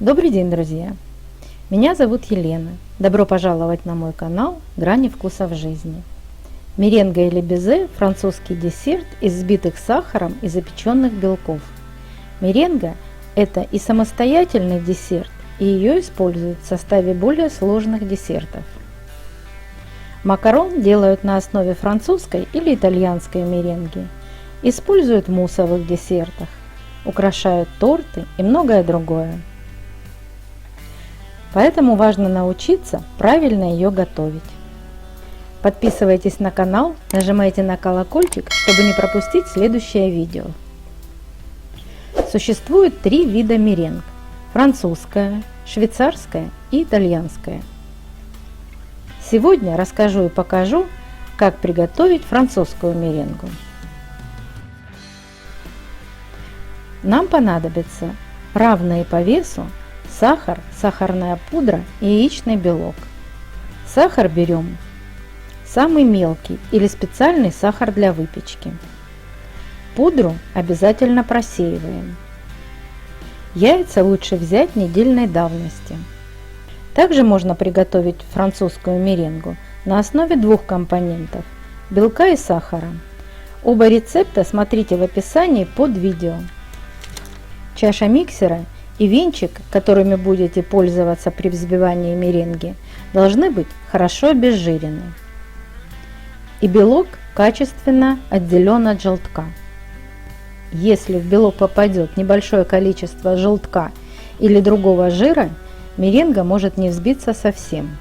Добрый день, друзья! Меня зовут Елена. Добро пожаловать на мой канал «Грани вкусов жизни». Меренга или безе – французский десерт из взбитых сахаром и запеченных белков. Меренга – это и самостоятельный десерт, и ее используют в составе более сложных десертов. Макарон делают на основе французской или итальянской меренги. Используют в муссовых десертах, украшают торты и многое другое. Поэтому важно научиться правильно ее готовить. Подписывайтесь на канал, нажимайте на колокольчик, чтобы не пропустить следующее видео. Существует 3 вида меренг – французская, швейцарская и итальянская. Сегодня расскажу и покажу, как приготовить французскую меренгу. Нам понадобится равные по весу сахар, сахарная пудра и яичный белок. Сахар берем самый мелкий или специальный сахар для выпечки. Пудру обязательно просеиваем. Яйца лучше взять недельной давности. Также можно приготовить французскую меренгу на основе 2 компонентов – белка и сахара. Оба рецепта смотрите в описании под видео. Чаша миксера и венчик, которыми будете пользоваться при взбивании меренги, должны быть хорошо обезжирены. И белок качественно отделен от желтка. Если в белок попадет небольшое количество желтка или другого жира, меренга может не взбиться совсем.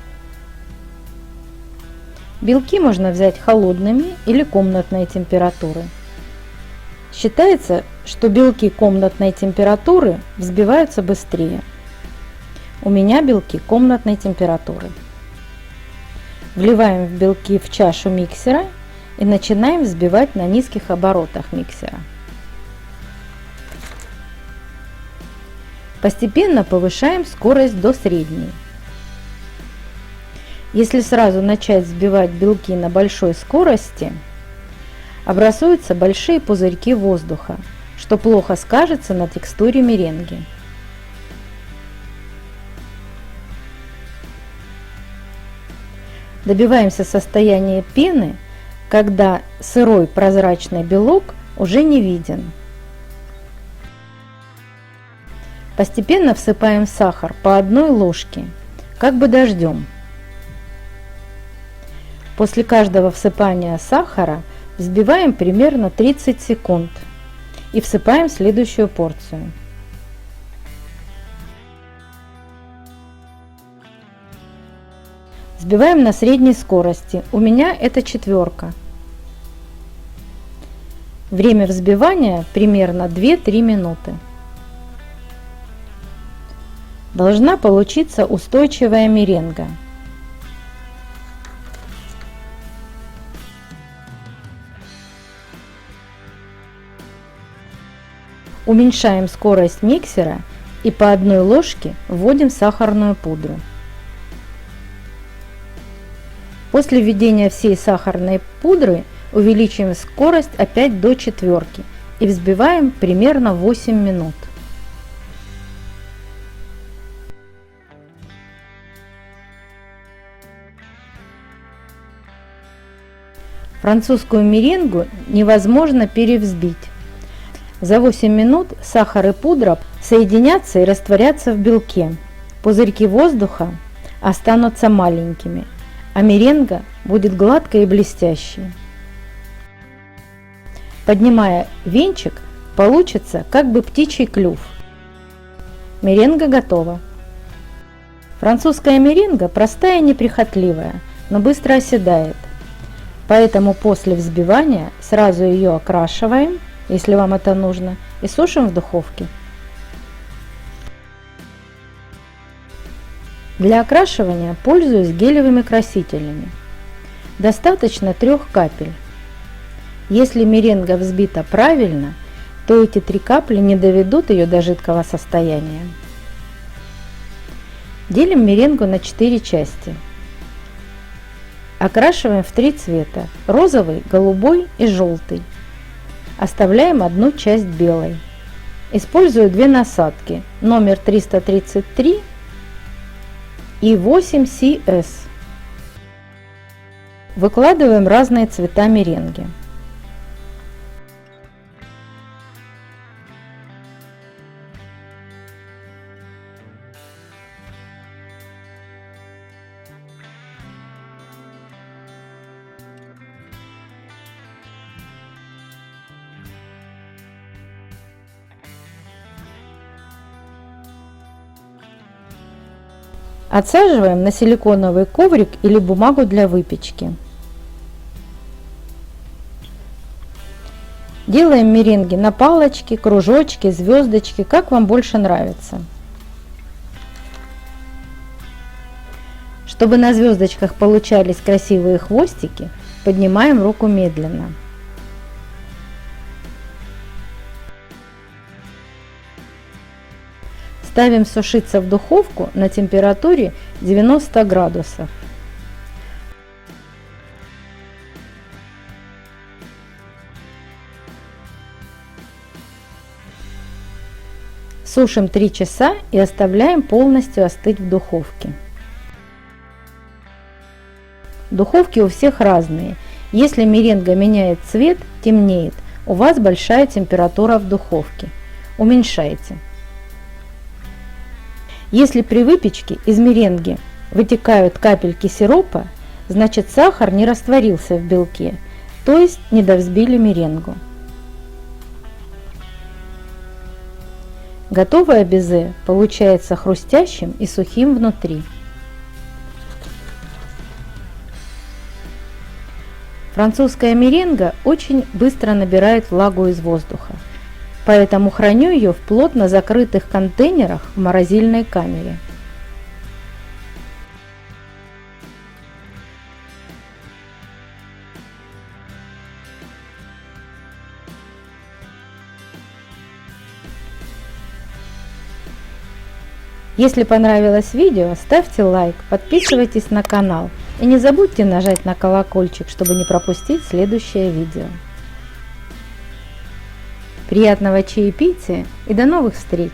Белки можно взять холодными или комнатной температуры. Считается, что белки комнатной температуры взбиваются быстрее. У меня белки комнатной температуры. Вливаем в белки в чашу миксера и начинаем взбивать на низких оборотах миксера. Постепенно повышаем скорость до средней. Если сразу начать взбивать белки на большой скорости, образуются большие пузырьки воздуха, что плохо скажется на текстуре меренги. Добиваемся состояния пены, когда сырой прозрачный белок уже не виден. Постепенно всыпаем сахар по 1 ложке, как бы дождем. После каждого всыпания сахара взбиваем примерно 30 секунд и всыпаем следующую порцию. Взбиваем на средней скорости, у меня это 4. Время взбивания примерно 2-3 минуты. Должна получиться устойчивая меренга. Уменьшаем скорость миксера и по 1 ложке вводим сахарную пудру. После введения всей сахарной пудры увеличиваем скорость опять до 4 и взбиваем примерно 8 минут. Французскую меренгу невозможно перевзбить. За 8 минут сахар и пудра соединятся и растворятся в белке. Пузырьки воздуха останутся маленькими, а меренга будет гладкой и блестящей. Поднимая венчик, получится как бы птичий клюв. Меренга готова. Французская меренга простая и неприхотливая, но быстро оседает. Поэтому после взбивания сразу ее окрашиваем, если вам это нужно, и сушим в духовке. Для окрашивания пользуюсь гелевыми красителями. Достаточно 3 капель. Если меренга взбита правильно, то эти 3 капли не доведут ее до жидкого состояния. Делим меренгу на 4 части. Окрашиваем в 3 цвета – розовый, голубой и желтый. Оставляем 1 часть белой. Использую две насадки, номер 333 и 8CS. Выкладываем разные цвета меренги. Отсаживаем на силиконовый коврик или бумагу для выпечки. Делаем меренги на палочки, кружочки, звездочки, как вам больше нравится. Чтобы на звездочках получались красивые хвостики, поднимаем руку медленно. Ставим сушиться в духовку на температуре 90 градусов. Сушим 3 часа и оставляем полностью остыть в духовке. Духовки у всех разные. Если меренга меняет цвет, темнеет, у вас большая температура в духовке. Уменьшайте. Если при выпечке из меренги вытекают капельки сиропа, значит сахар не растворился в белке, то есть недовзбили меренгу. Готовое безе получается хрустящим и сухим внутри. Французская меренга очень быстро набирает влагу из воздуха, поэтому храню ее в плотно закрытых контейнерах в морозильной камере. Если понравилось видео, ставьте лайк, подписывайтесь на канал и не забудьте нажать на колокольчик, чтобы не пропустить следующее видео. Приятного чаепития и до новых встреч!